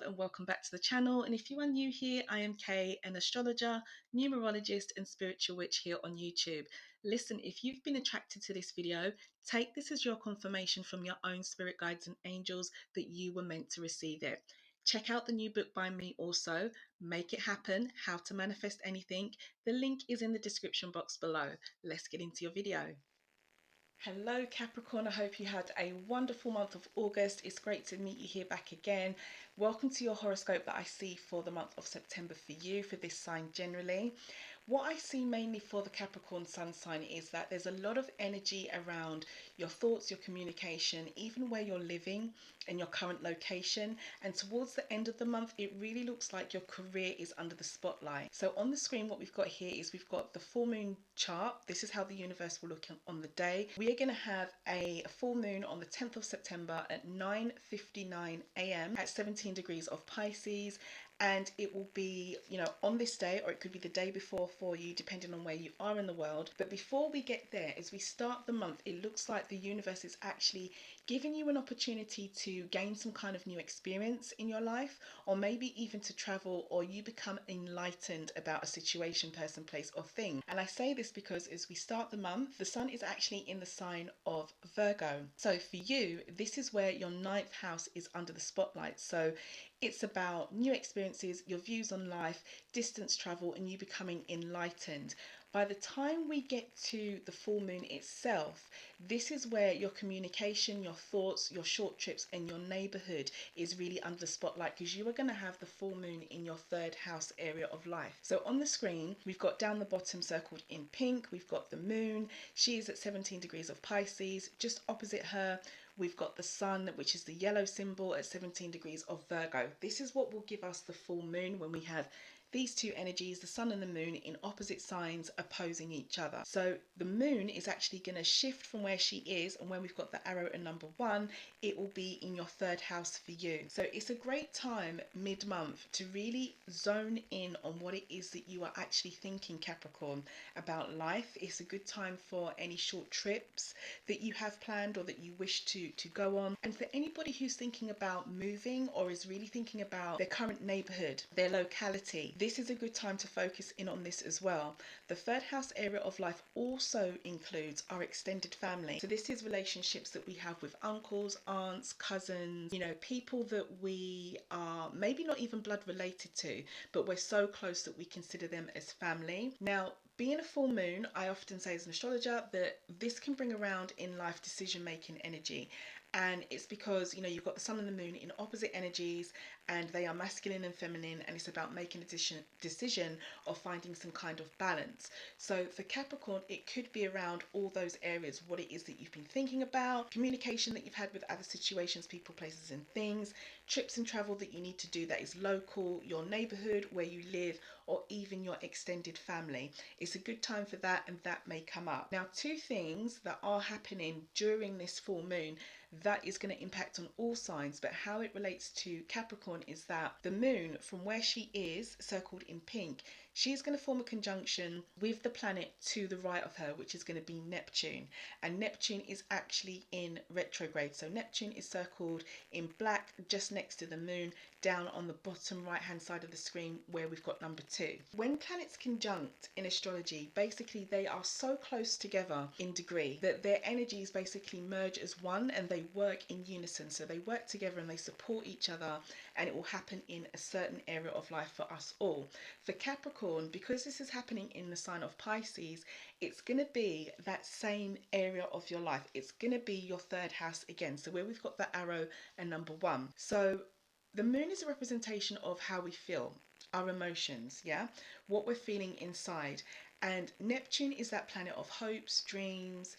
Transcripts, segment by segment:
and welcome back to the channel. And if you are new here, I am Kay, an astrologer, numerologist and spiritual witch here on YouTube. Listen, if you've been attracted to this video, take this as your confirmation from your own spirit guides and angels that you were meant to receive it. Check out the new book by me also, Make It Happen, How to Manifest Anything. The link is in the description box below. Let's get into your video. Hello Capricorn, I hope you had a wonderful month of August. It's great to meet you here back again. Welcome to your horoscope that I see for the month of September for you, for this sign generally. What I see mainly for the Capricorn sun sign is that there's a lot of energy around your thoughts, your communication, even where you're living and your current location. And towards the end of the month, it really looks like your career is under the spotlight. So on the screen, what we've got here is we've got the full moon chart. This is how the universe will look on the day. We are going to have a full moon on the 10th of September at 9:59 a.m. at 17 degrees of Pisces. And it will be, on this day, or it could be the day before for you, depending on where you are in the world. But before we get there, as we start the month, it looks like the universe is actually giving you an opportunity to gain some kind of new experience in your life, or maybe even to travel, or you become enlightened about a situation, person, place, or thing. And I say this because as we start the month, the sun is actually in the sign of Virgo. So for you, this is where your 9th house is under the spotlight. So it's about new experiences, your views on life, distance travel, and you becoming enlightened. By the time we get to the full moon itself, this is where your communication, your thoughts, your short trips, and your neighborhood is really under the spotlight, because you are going to have the full moon in your 3rd house area of life. So on the screen, we've got down the bottom circled in pink, we've got the moon. She is at 17 degrees of Pisces. Just opposite her, we've got the sun, which is the yellow symbol, at 17 degrees of Virgo. This is what will give us the full moon when we have these two energies, the sun and the moon, in opposite signs opposing each other. So the moon is actually going to shift from where she is, and when we've got the arrow at number 1, it will be in your 3rd house for you. So it's a great time mid-month to really zone in on what it is that you are actually thinking, Capricorn, about life. It's a good time for any short trips that you have planned or that you wish to go on. And for anybody who's thinking about moving or is really thinking about their current neighborhood, their locality, this is a good time to focus in on this as well. The 3rd house area of life also includes our extended family. So this is relationships that we have with uncles, aunts, cousins, people that we are maybe not even blood related to, but we're so close that we consider them as family. Now, being a full moon, I often say as an astrologer that this can bring around in life decision-making energy. And it's because, you've got the sun and the moon in opposite energies, and they are masculine and feminine, and it's about making a decision or finding some kind of balance. So for Capricorn, it could be around all those areas, what it is that you've been thinking about, communication that you've had with other situations, people, places and things, trips and travel that you need to do that is local, your neighborhood, where you live, or even your extended family. It's a good time for that, and that may come up. Now, 2 things that are happening during this full moon that is going to impact on all signs, but how it relates to Capricorn is that the moon, from where she is circled in pink, she's going to form a conjunction with the planet to the right of her, which is going to be Neptune. And Neptune is actually in retrograde. So Neptune is circled in black just next to the moon, down on the bottom right hand side of the screen where we've got number 2. When planets conjunct in astrology, basically they are so close together in degree that their energies basically merge as one, and they work in unison. So they work together and they support each other, and it will happen in a certain area of life for us all. For Capricorn, because this is happening in the sign of Pisces, it's going to be that same area of your life. It's going to be your 3rd house again, so where we've got the arrow and number 1. So the moon is a representation of how we feel, our emotions, what we're feeling inside. And Neptune is that planet of hopes, dreams,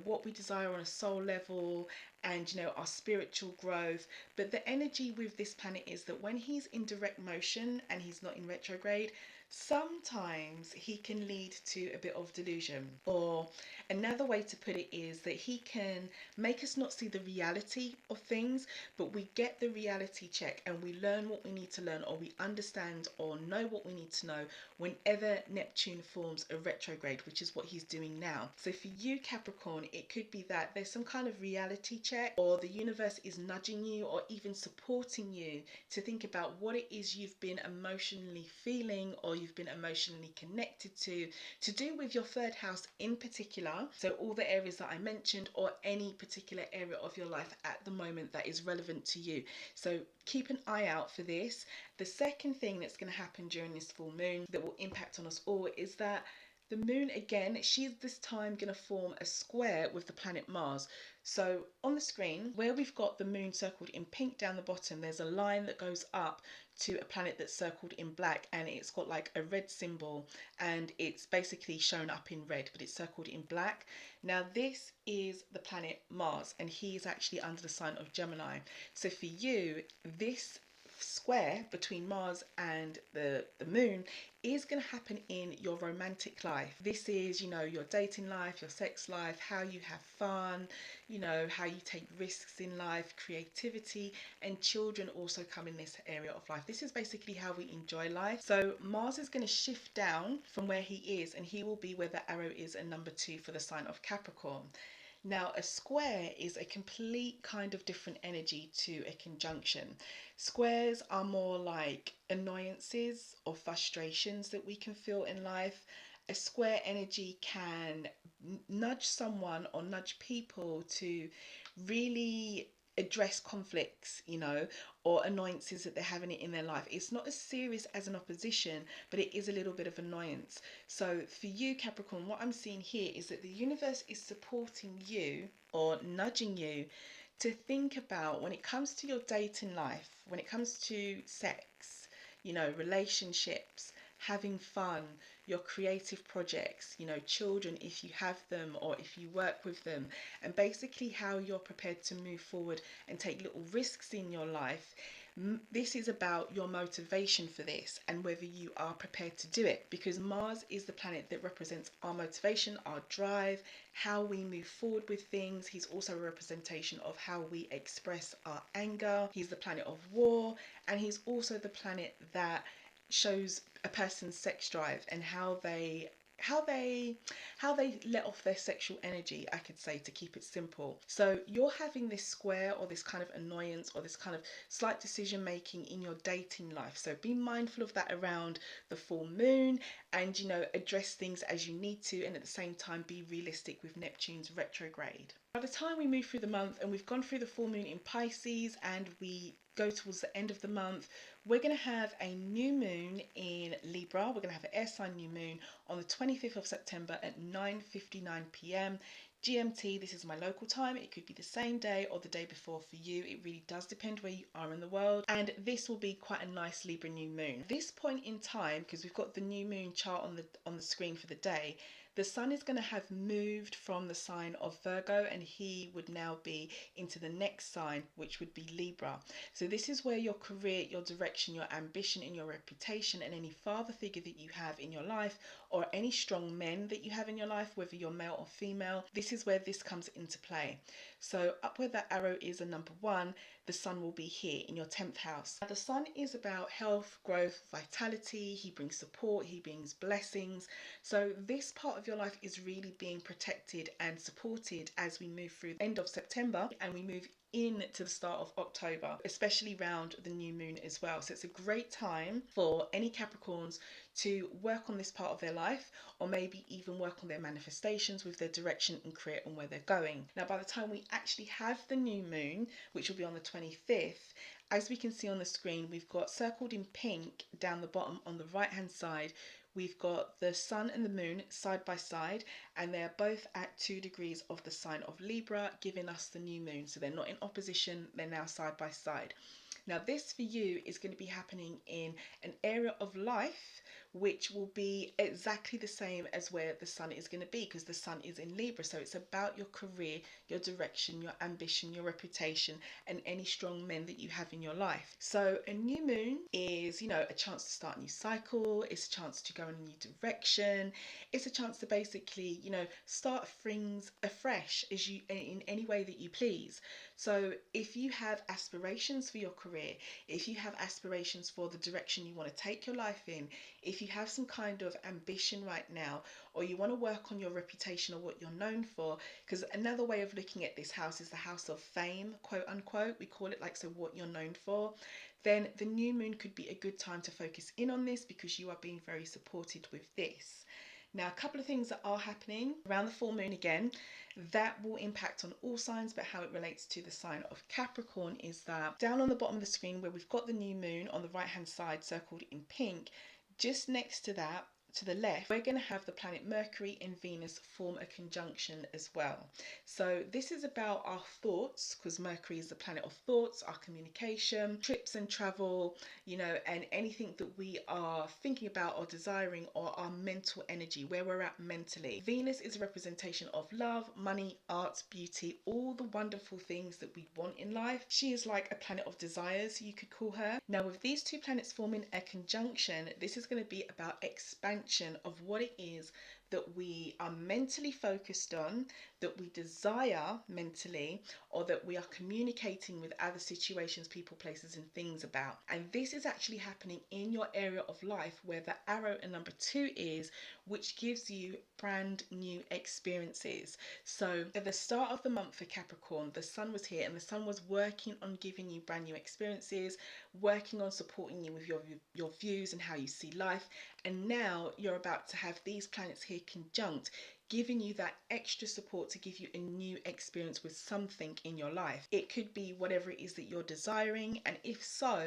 what we desire on a soul level, and our spiritual growth. But the energy with this planet is that when he's in direct motion and he's not in retrograde, sometimes he can lead to a bit of delusion. Or another way to put it is that he can make us not see the reality of things, but we get the reality check and we learn what we need to learn, or we understand or know what we need to know whenever Neptune forms a retrograde, which is what he's doing now. So for you, Capricorn, it could be that there's some kind of reality check, or the universe is nudging you or even supporting you to think about what it is you've been emotionally feeling or you've been emotionally connected to do with your third house in particular. So all the areas that I mentioned, or any particular area of your life at the moment that is relevant to you. So keep an eye out for this. The second thing that's going to happen during this full moon that will impact on us all is that the moon, again, she's this time going to form a square with the planet Mars. So on the screen, where we've got the moon circled in pink down the bottom, there's a line that goes up to a planet that's circled in black, and it's got like a red symbol, and it's basically shown up in red, but it's circled in black. Now this is the planet Mars, and he is actually under the sign of Gemini. So for you, this square between Mars and the moon is going to happen in your romantic life. This is, you know, your dating life, your sex life, how you have fun, you know, how you take risks in life, creativity, and children also come in this area of life. This is basically how we enjoy life. So Mars is going to shift down from where he is, and he will be where the arrow is at number 2 for the sign of Capricorn. Now, a square is a complete kind of different energy to a conjunction. Squares are more like annoyances or frustrations that we can feel in life. A square energy can nudge someone or nudge people to really address conflicts, you know, or annoyances that they're having in their life. It's not as serious as an opposition, but it is a little bit of annoyance. So for you, Capricorn, what I'm seeing here is that the universe is supporting you or nudging you to think about, when it comes to your dating life, when it comes to sex, you know, relationships, having fun, your creative projects, you know, children if you have them or if you work with them, and basically how you're prepared to move forward and take little risks in your life. This is about your motivation for this and whether you are prepared to do it, because Mars is the planet that represents our motivation, our drive, how we move forward with things. He's also a representation of how we express our anger. He's the planet of war, and he's also the planet that shows a person's sex drive and how they let off their sexual energy, I could say, to keep it simple. So you're having this square or this kind of annoyance or this kind of slight decision making in your dating life. So be mindful of that around the full moon, and, you know, address things as you need to, and at the same time be realistic with Neptune's retrograde. By the time we move through the month and we've gone through the full moon in Pisces and we go towards the end of the month, we're going to have a new moon in Libra. We're going to have an air sign new moon on the 25th of September at 9:59 p.m. GMT. This is my local time. It could be the same day or the day before for you. It really does depend where you are in the world. And this will be quite a nice Libra new moon. At this point in time, because we've got the new moon chart on the screen for the day, the sun is going to have moved from the sign of Virgo, and he would now be into the next sign, which would be Libra. So this is where your career, your direction, your ambition, and your reputation, and any father figure that you have in your life, or any strong men that you have in your life, whether you're male or female, this is where this comes into play. So up where that arrow is a number 1, the sun will be here in your 10th house. Now, the sun is about health, growth, vitality. He brings support, he brings blessings. So this part of your life is really being protected and supported as we move through the end of September and we move into the start of October, especially around the new moon as well. So it's a great time for any Capricorns to work on this part of their life, or maybe even work on their manifestations with their direction and career and where they're going. Now, by the time we actually have the new moon, which will be on the 25th, as we can see on the screen, we've got circled in pink down the bottom on the right hand side, we've got the sun and the moon side by side, and they're both at 2 degrees of the sign of Libra, giving us the new moon. So they're not in opposition, they're now side by side. Now this for you is going to be happening in an area of life which will be exactly the same as where the sun is going to be, because the sun is in Libra. So it's about your career, your direction, your ambition, your reputation, and any strong men that you have in your life. So a new moon is, you know, a chance to start a new cycle. It's a chance to go in a new direction. It's a chance to basically, you know, start things afresh as you in any way that you please. So if you have aspirations for your career, if you have aspirations for the direction you want to take your life in, if you have some kind of ambition right now, or you want to work on your reputation or what you're known for, because another way of looking at this house is the house of fame, quote unquote, we call it, like, so what you're known for, then the new moon could be a good time to focus in on this because you are being very supported with this. Now, a couple of things that are happening around the full moon again, that will impact on all signs, but how it relates to the sign of Capricorn is that down on the bottom of the screen where we've got the new moon on the right hand side circled in pink, just next to that, to the left, we're going to have the planet Mercury and Venus form a conjunction as well. So this is about our thoughts, because Mercury is the planet of thoughts, our communication, trips and travel, you know, and anything that we are thinking about or desiring, or our mental energy, where we're at mentally. Venus is a representation of love, money, art, beauty, all the wonderful things that we want in life. She is like a planet of desires, you could call her. Now, with these two planets forming a conjunction, this is going to be about expansion of what it is that we are mentally focused on, that we desire mentally, or that we are communicating with other situations, people, places and things about. And this is actually happening in your area of life where the arrow and number 2 is, which gives you brand new experiences. So at the start of the month for Capricorn, the sun was here and the sun was working on giving you brand new experiences, working on supporting you with your views and how you see life. And now you're about to have these planets here conjunct, giving you that extra support to give you a new experience with something in your life. It could be whatever it is that you're desiring, and if so,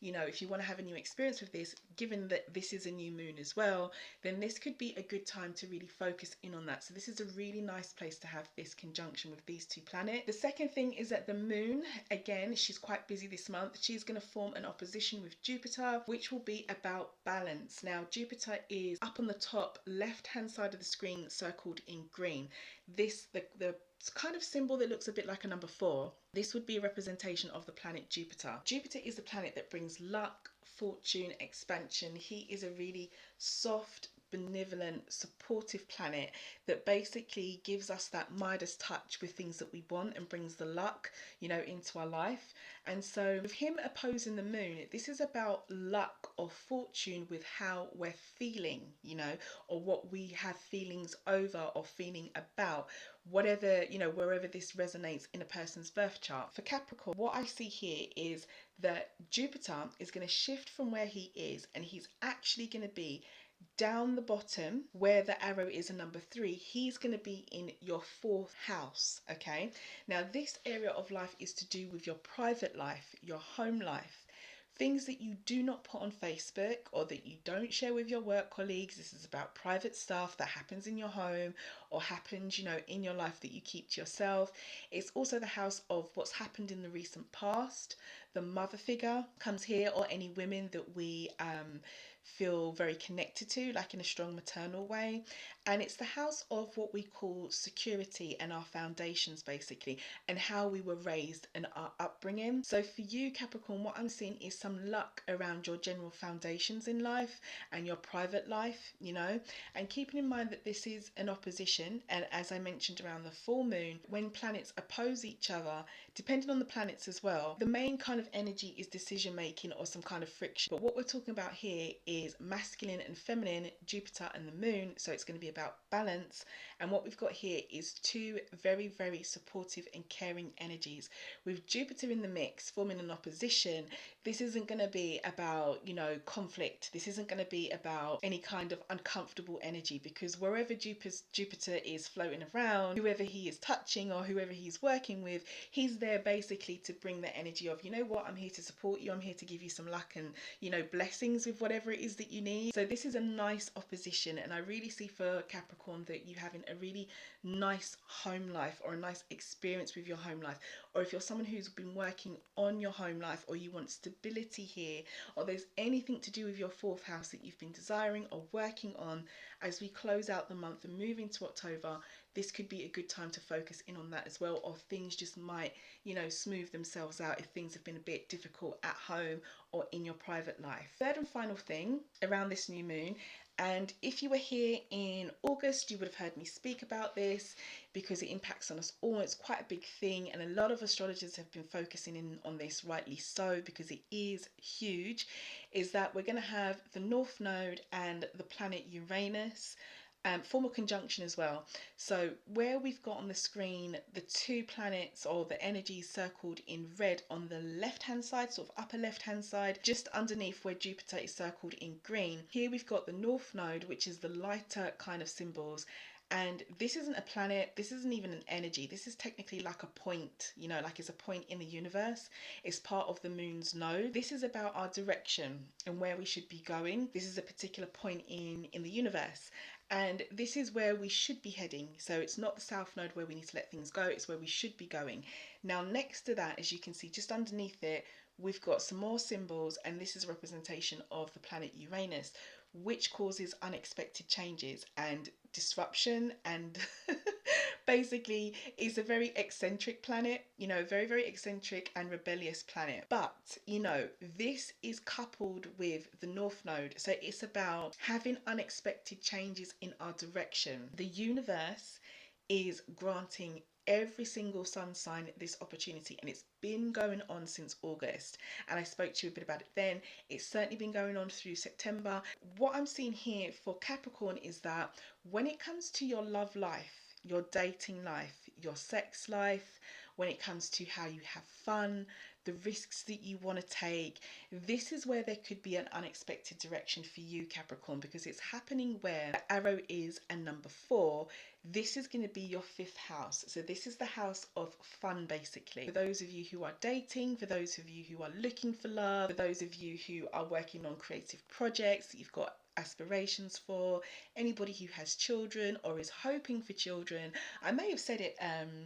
you know, if you want to have a new experience with this, given that this is a new moon as well, then this could be a good time to really focus in on that. So this is a really nice place to have this conjunction with these two planets. The second thing is that the moon, again, she's quite busy this month. She's going to form an opposition with Jupiter, which will be about balance. Now, Jupiter is up on the top left hand side of the screen, circled in green. This, the kind of symbol that looks a bit like a number 4, this would be a representation of the planet Jupiter. Jupiter is the planet that brings luck, fortune, expansion. He is a really soft, benevolent, supportive planet that basically gives us that Midas touch with things that we want and brings the luck, you know, into our life. And so with him opposing the moon, this is about luck or fortune with how we're feeling, you know, or what we have feelings over or feeling about, whatever, you know, wherever this resonates in a person's birth chart. For Capricorn, what I see here is that Jupiter is going to shift from where he is, and he's actually going to be down the bottom where the arrow is a number 3. He's going to be in your 4th house. Okay, now this area of life is to do with your private life, your home life, things that you do not put on Facebook or that you don't share with your work colleagues. This is about private stuff that happens in your home or happens, you know, in your life that you keep to yourself. It's also the house of what's happened in the recent past. The mother figure comes here, or any women that we feel very connected to, like in a strong maternal way. And it's the house of what we call security and our foundations, basically, and how we were raised and our upbringing. So for you, Capricorn, what I'm seeing is some luck around your general foundations in life and your private life, you know, and keeping in mind that this is an opposition. And as I mentioned around the full moon, when planets oppose each other, depending on the planets as well, the main kind of energy is decision making or some kind of friction. But what we're talking about here is masculine and feminine, Jupiter and the moon. So it's going to be about balance. And what we've got here is two very, very supportive and caring energies. With Jupiter in the mix forming an opposition, this isn't going to be about, you know, conflict. This isn't going to be about any kind of uncomfortable energy, because wherever Jupiter is floating around, whoever he is touching or whoever he's working with, he's there basically to bring the energy of, you know what, I'm here to support you, I'm here to give you some luck and, you know, blessings with whatever it is that you need. So this is a nice opposition, and I really see for Capricorn that you having a really nice home life or a nice experience with your home life. Or if you're someone who's been working on your home life, or you want stability here, or there's anything to do with your 4th house that you've been desiring or working on, as we close out the month and move into October, this could be a good time to focus in on that as well, or things just might, you know, smooth themselves out if things have been a bit difficult at home or in your private life. Third and final thing around this new moon, and if you were here in August, you would have heard me speak about this because it impacts on us all. It's quite a big thing, and a lot of astrologers have been focusing in on this, rightly so, because it is huge, is that we're going to have the North Node and the planet Uranus form a conjunction as well. So where we've got on the screen the two planets or the energies circled in red on the left hand side, sort of upper left hand side, just underneath where Jupiter is circled in green, here we've got the North Node, which is the lighter kind of symbols. And this isn't a planet, this isn't even an energy, this is technically like a point, you know, like it's a point in the universe. It's part of the moon's node. This is about our direction and where we should be going. This is a particular point in the universe. And this is where we should be heading. So it's not the South Node where we need to let things go, it's where we should be going. Now, next to that, as you can see, just underneath it, we've got some more symbols, and this is a representation of the planet Uranus, which causes unexpected changes and disruption, and basically is a very eccentric planet, you know, very, very eccentric and rebellious planet. But, you know, this is coupled with the North Node. So it's about having unexpected changes in our direction. The universe is granting every single sun sign this opportunity, and it's been going on since August, and I spoke to you a bit about it then. It's certainly been going on through September. What I'm seeing here for Capricorn is that when it comes to your love life, your dating life, your sex life, when it comes to how you have fun, the risks that you want to take, this is where there could be an unexpected direction for you, Capricorn, because it's happening where the arrow is and number 4. This is going to be your 5th house. So this is the house of fun, basically. For those of you who are dating, for those of you who are looking for love, for those of you who are working on creative projects that you've got aspirations for, anybody who has children or is hoping for children. I may have said it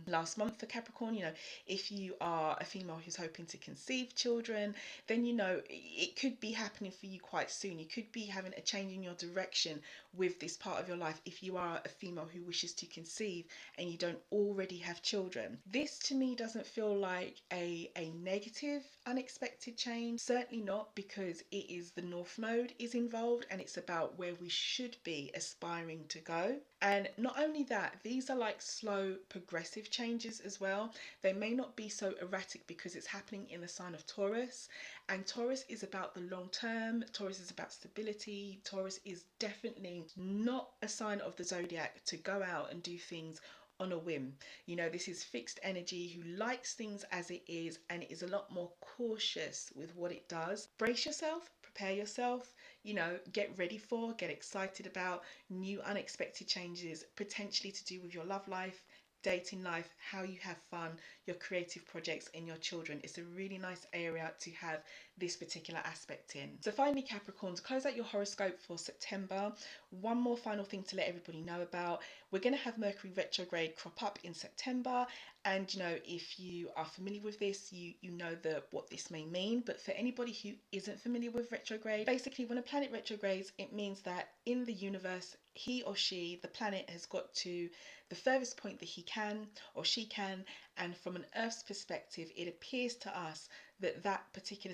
last month for Capricorn, you know, if you are a female who's hoping to conceive children, then, you know, it could be happening for you quite soon. You could be having a change in your direction with this part of your life if you are a female who wishes to conceive and you don't already have children. This to me doesn't feel like a negative unexpected change, certainly not, because it is the North Node is involved, and it's about where we should be aspiring to go. And not only that, these are like slow progressive changes as well. They may not be so erratic because it's happening in the sign of Taurus, and Taurus is about the long term. Taurus is about stability. Taurus is definitely not a sign of the zodiac to go out and do things on a whim. You know, this is fixed energy who likes things as it is, and it is a lot more cautious with what it does. Brace yourself, prepare yourself, you know, get ready for, get excited about new unexpected changes, potentially to do with your love life, dating life, how you have fun, your creative projects, and your children. It's a really nice area to have this particular aspect in. So finally, Capricorn, to close out your horoscope for September, one more final thing to let everybody know about. We're going to have Mercury Retrograde crop up in September, and you know, if you are familiar with this, you know what this may mean. But for anybody who isn't familiar with retrograde, basically when a planet retrogrades, it means that in the universe, he or she, the planet, has got to the furthest point that he can or she can, and from an Earth's perspective, it appears to us that that particular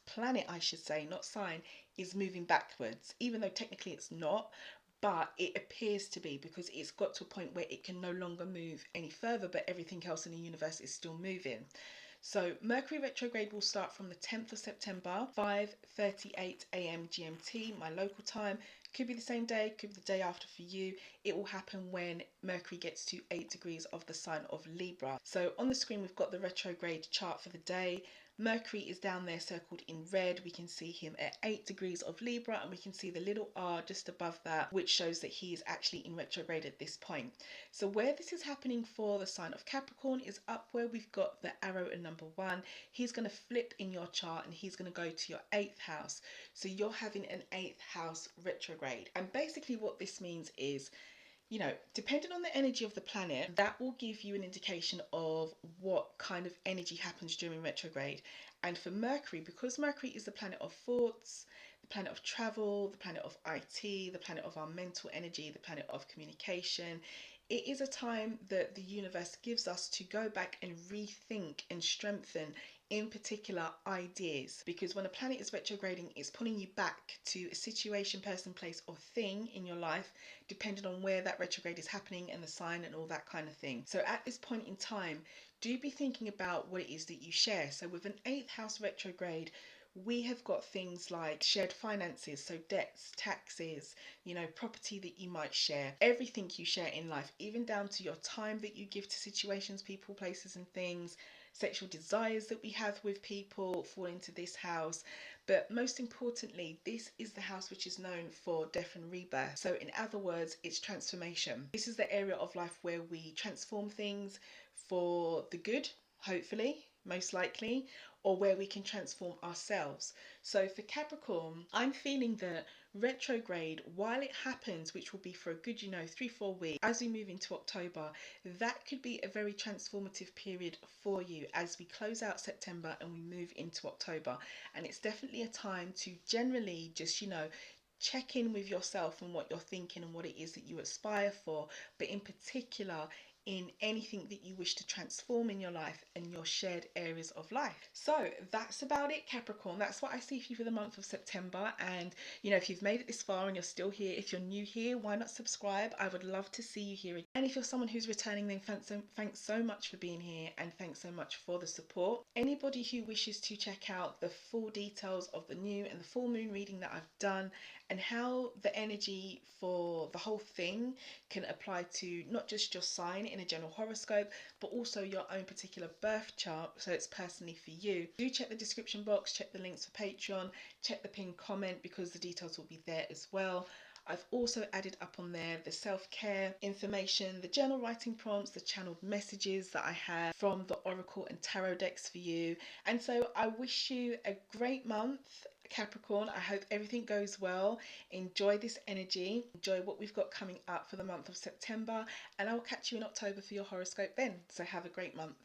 planet, I should say, not sign, is moving backwards, even though technically it's not. But it appears to be, because it's got to a point where it can no longer move any further, but everything else in the universe is still moving. So Mercury retrograde will start from the 10th of September, 5:38 a.m. GMT, my local time. Could be the same day, could be the day after for you. It will happen when Mercury gets to 8 degrees of the sign of Libra. So on the screen, we've got the retrograde chart for the day. Mercury is down there circled in red. We can see him at 8 degrees of Libra, and we can see the little R just above that, which shows that he is actually in retrograde at this point. So where this is happening for the sign of Capricorn is up where we've got the arrow and number 1. He's going to flip in your chart and he's going to go to your 8th house. So you're having an 8th house retrograde. And basically what this means is, you know, depending on the energy of the planet, that will give you an indication of what kind of energy happens during retrograde. And for Mercury, because Mercury is the planet of thoughts, the planet of travel, the planet of IT, the planet of our mental energy, the planet of communication. It is a time that the universe gives us to go back and rethink and strengthen, in particular, ideas. Because when a planet is retrograding, it's pulling you back to a situation, person, place, or thing in your life, depending on where that retrograde is happening and the sign and all that kind of thing. So at this point in time, do be thinking about what it is that you share. So with an 8th house retrograde, we have got things like shared finances, so debts, taxes, property that you might share, everything you share in life, even down to your time that you give to situations, people, places, and things, sexual desires that we have with people fall into this house. But most importantly, this is the house which is known for death and rebirth. So in other words, it's transformation. This is the area of life where we transform things for the good, hopefully, most likely, or where we can transform ourselves. So for Capricorn, I'm feeling that retrograde, while it happens, which will be for a good 3-4 weeks, as we move into October, that could be a very transformative period for you as we close out September and we move into October. And it's definitely a time to generally just check in with yourself and what you're thinking and what it is that you aspire for, but in particular in anything that you wish to transform in your life and your shared areas of life. So that's about it, Capricorn. That's what I see for you for the month of September. And if you've made it this far and you're still here, if you're new here, why not subscribe? I would love to see you here. And if you're someone who's returning, then thanks so much for being here, and thanks so much for the support. Anybody who wishes to check out the full details of the new and the full moon reading that I've done and how the energy for the whole thing can apply to not just your sign in a general horoscope, but also your own particular birth chart, so it's personally for you, do check the description box, check the links for Patreon, check the pinned comment because the details will be there as well. I've also added up on there the self-care information, the journal writing prompts, the channeled messages that I have from the Oracle and Tarot decks for you. And so I wish you a great month, Capricorn. I hope everything goes well. Enjoy this energy. Enjoy what we've got coming up for the month of September. And I will catch you in October for your horoscope then. So have a great month.